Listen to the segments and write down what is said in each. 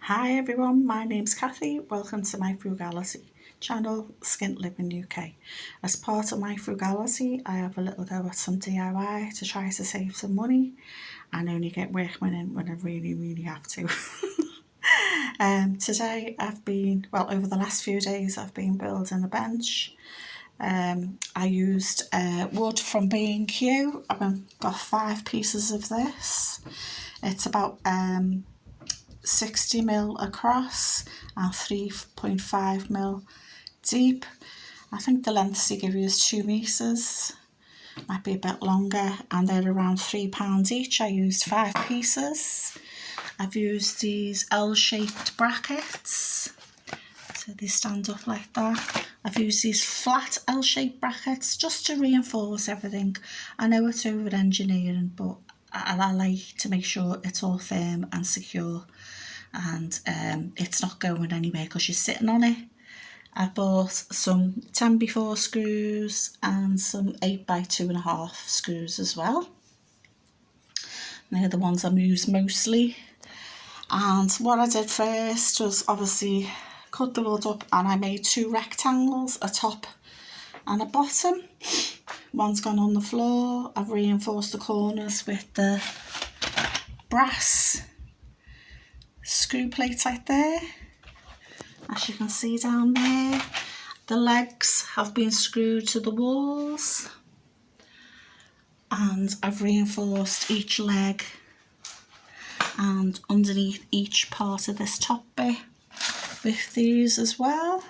Hi everyone, my name's Kathy. Welcome to my frugality channel, Skint Living UK. As part of my frugality, I have a little go at some DIY to try to save some money and only get workmen in when I really have to. Today over the last few days I've been building a bench. I used wood from B&Q. I've got 5 pieces of this. It's about 60mm across and 3.5mm deep. I think the length they give you is 2 metres, might be a bit longer, and they're around £3 each. I used 5 pieces. I've used these L-shaped brackets, so they stand up like that. I've used these flat L-shaped brackets just to reinforce everything. I know it's over engineering, but I like to make sure it's all firm and secure, and it's not going anywhere because you're sitting on it. I bought some 10x4 screws and some 8x2.5 screws as well. They're the ones I use mostly. And what I did first was obviously cut the wood up, and I made 2 rectangles, a top and a bottom. One's gone on the floor. I've reinforced the corners with the brass screw plates right there, as you can see down there. The legs have been screwed to the walls, and I've reinforced each leg and underneath each part of this top bit with these as well.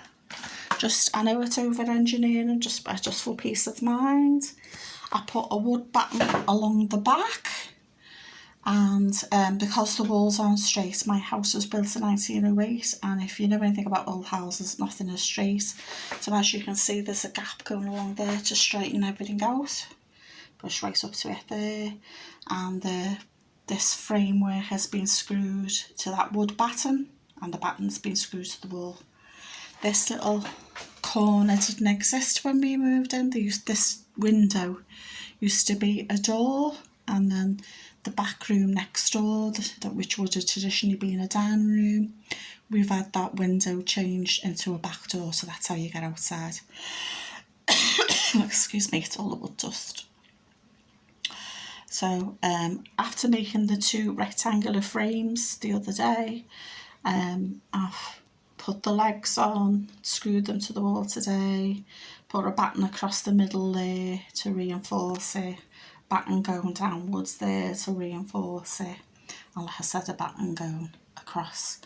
I know it's over engineering, just for peace of mind. I put a wood batten along the back, and because the walls aren't straight, my house was built in 1908, and if you know anything about old houses, nothing is straight. So as you can see, there's a gap going along there to straighten everything out. Push right up to it there, and this framework has been screwed to that wood batten, and the batten's been screwed to the wall. This little corner didn't exist when we moved in. This window used to be a door, and then the back room next door, which would have traditionally been a dining room, we've had that window changed into a back door, so that's how you get outside. Excuse me, it's all the wood dust. So after making the 2 rectangular frames the other day, I've put the legs on, screwed them to the wall today, put a batten across the middle there to reinforce it, batten going downwards there to reinforce it, and like I said, a batten going across.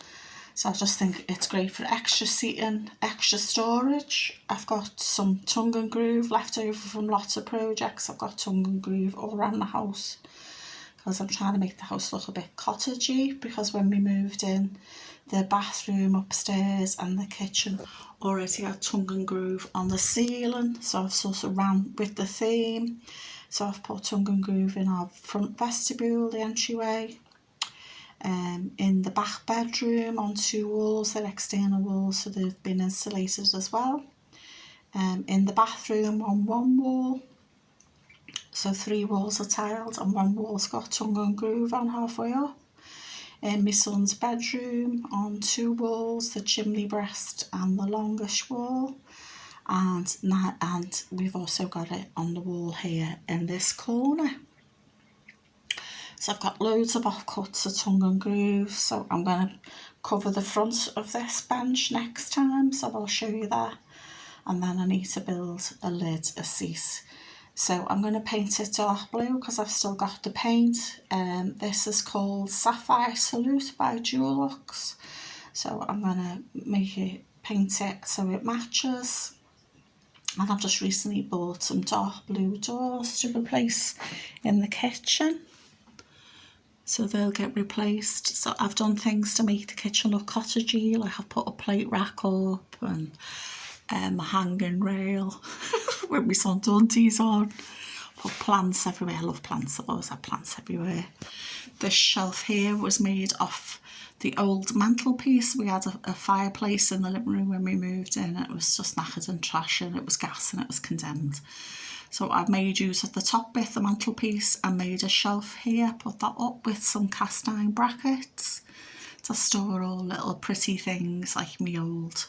So I just think it's great for extra seating, extra storage. I've got some tongue and groove left over from lots of projects. I've got tongue and groove all around the house because I'm trying to make the house look a bit cottagey, because when we moved in, the bathroom upstairs and the kitchen already had tongue and groove on the ceiling, so I've sort of ran with the theme. So I've put tongue and groove in our front vestibule, the entryway, in the back bedroom on 2 walls, they're external walls, so they've been insulated as well. In the bathroom on 1 wall, so 3 walls are tiled and 1 wall's got tongue and groove on halfway up. In my son's bedroom on 2 walls, the chimney breast and the longish wall, and we've also got it on the wall here in this corner. So I've got loads of offcuts of tongue and groove, so I'm going to cover the front of this bench next time, so I'll show you that. And then I need to build a lid, a seat. So I'm going to paint it dark blue because I've still got the paint. This is called Sapphire Salute by Dulux. So I'm going to paint it so it matches. And I've just recently bought some dark blue doors to replace in the kitchen, so they'll get replaced. So I've done things to make the kitchen look cottagey, like I've put a plate rack up and a hanging rail with my son Dundee's on. Put plants everywhere. I love plants. I've always had plants everywhere. This shelf here was made off the old mantelpiece. We had a fireplace in the living room when we moved in. It was just knackered and trash, and it was gas and it was condemned. So I've made use of the top bit, the mantelpiece, and made a shelf here, put that up with some cast iron brackets to store all little pretty things like me old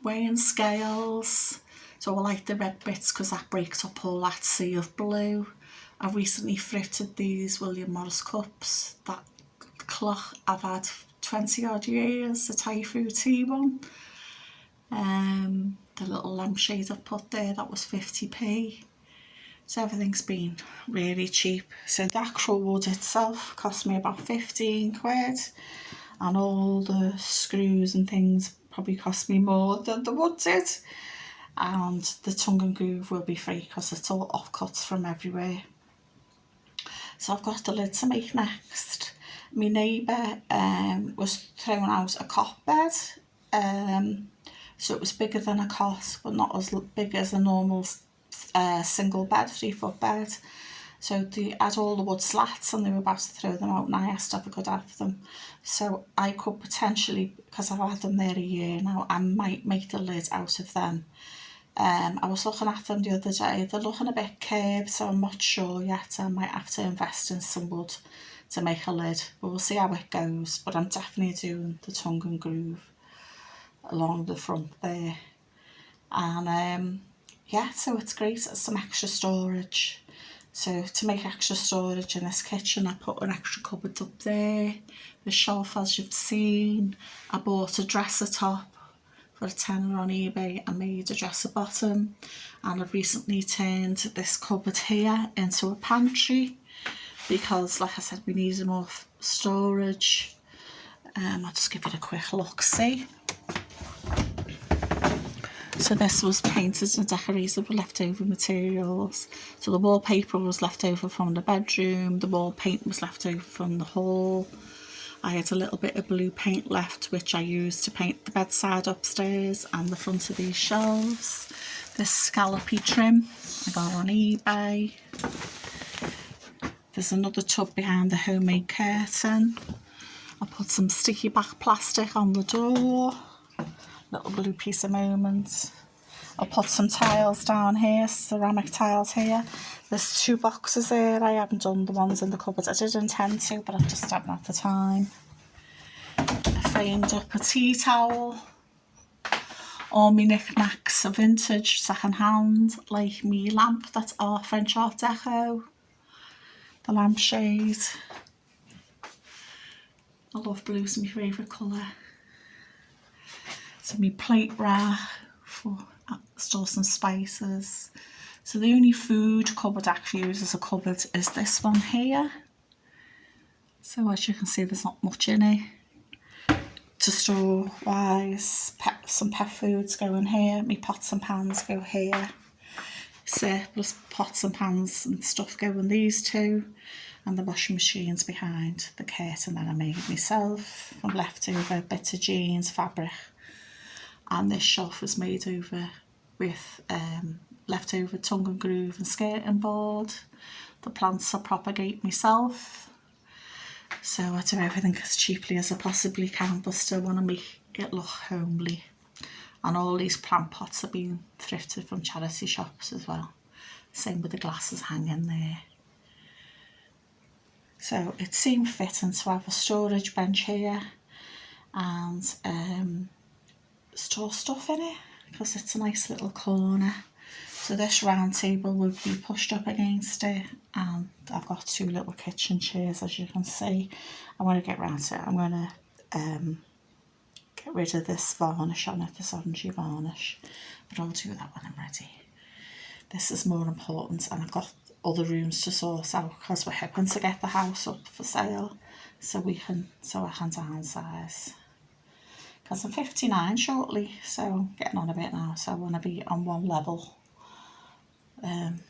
weighing scales. So I like the red bits because that breaks up all that sea of blue. I've recently thrifted these William Morris cups. That clock I've had 20 odd years, the Thai food tea one. The little lampshade I've put there, that was 50p. So everything's been really cheap. So the actual wood itself cost me about 15 quid, and all the screws and things probably cost me more than the wood did. And the tongue and groove will be free because it's all offcuts from everywhere. So I've got the lid to make next. My neighbour was throwing out a cot bed. So it was bigger than a cot, but not as big as a normal single bed, 3-foot bed. So they had all the wood slats and they were about to throw them out, and I asked if I could have them. So I could potentially, because I've had them there a year now, I might make the lid out of them. I was looking at them the other day. They're looking a bit curved, so I'm not sure yet. I might have to invest in some wood to make a lid, but we'll see how it goes. But I'm definitely doing the tongue and groove along the front there. And yeah, so it's great. It's some extra storage. So to make extra storage in this kitchen, I put an extra cupboard up there. The shelf, as you've seen. I bought a dresser top for a tenner on eBay and made a dresser bottom. And I've recently turned this cupboard here into a pantry because, like I said, we needed more storage. I'll just give it a quick look, see. So this was painted and decorated with leftover materials. So the wallpaper was left over from the bedroom, the wall paint was left over from the hall. I had a little bit of blue paint left, which I used to paint the bedside upstairs and the front of these shelves. This scallopy trim I got on eBay. There's another tub behind the homemade curtain. I put some sticky back plastic on the door. Little blue piece of moment. I'll put some tiles down here, ceramic tiles here. There's 2 boxes there. I haven't done the ones in the cupboard. I did intend to, but I just haven't had the time. I framed up a tea towel. All my knickknacks are vintage, second hand, like me lamp, that's our French Art Deco. The lampshade. I love blue, it's my favourite colour. So my plate rack for store some spices. So the only food cupboard I actually use as a cupboard is this one here. So as you can see, there's not much in it. To store wise, some pet foods go in here. My pots and pans go here. Surplus pots and pans and stuff go in these 2. And the washing machine's behind the curtain that I made myself from leftover bits of jeans, fabric. And this shelf was made over with leftover tongue and groove and skirting board. The plants I propagate myself. So I do everything as cheaply as I possibly can, but still want to make it look homely. And all these plant pots are being thrifted from charity shops as well. Same with the glasses hanging there. So it seemed fitting to have a storage bench here and store stuff in it because it's a nice little corner. So this round table would be pushed up against it, and I've got 2 little kitchen chairs, as you can see. I want to get round to it. I'm going to get rid of this varnish on it, this orangey varnish, but I'll do that when I'm ready. This is more important, and I've got other rooms to sort out because we're hoping to get the house up for sale so I can downsize. Because I'm 59 shortly, so getting on a bit now, so I want to be on one level.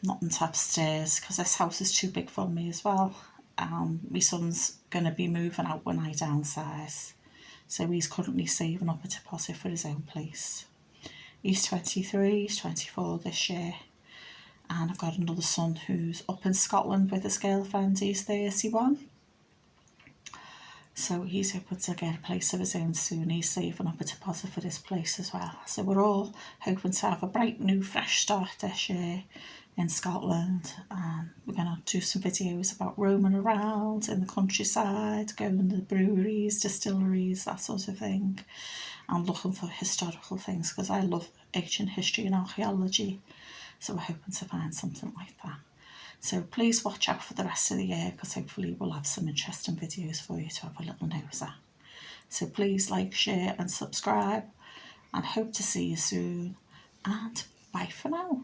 Not on top stairs because this house is too big for me as well. My son's going to be moving out when I downsize, so he's currently saving up a deposit for his own place. He's 23, he's 24 this year, and I've got another son who's up in Scotland with his girlfriend. He's 31, so he's hoping to get a place of his own soon. He's saving up a deposit for this place as well. So we're all hoping to have a bright new fresh start this year in Scotland, and we're going to do some videos about roaming around in the countryside, going to breweries, distilleries, that sort of thing, and looking for historical things, because I love ancient history and archaeology, so we're hoping to find something like that. So please watch out for the rest of the year, because hopefully we'll have some interesting videos for you to have a little nose at. So please like, share and subscribe, and hope to see you soon, and bye for now.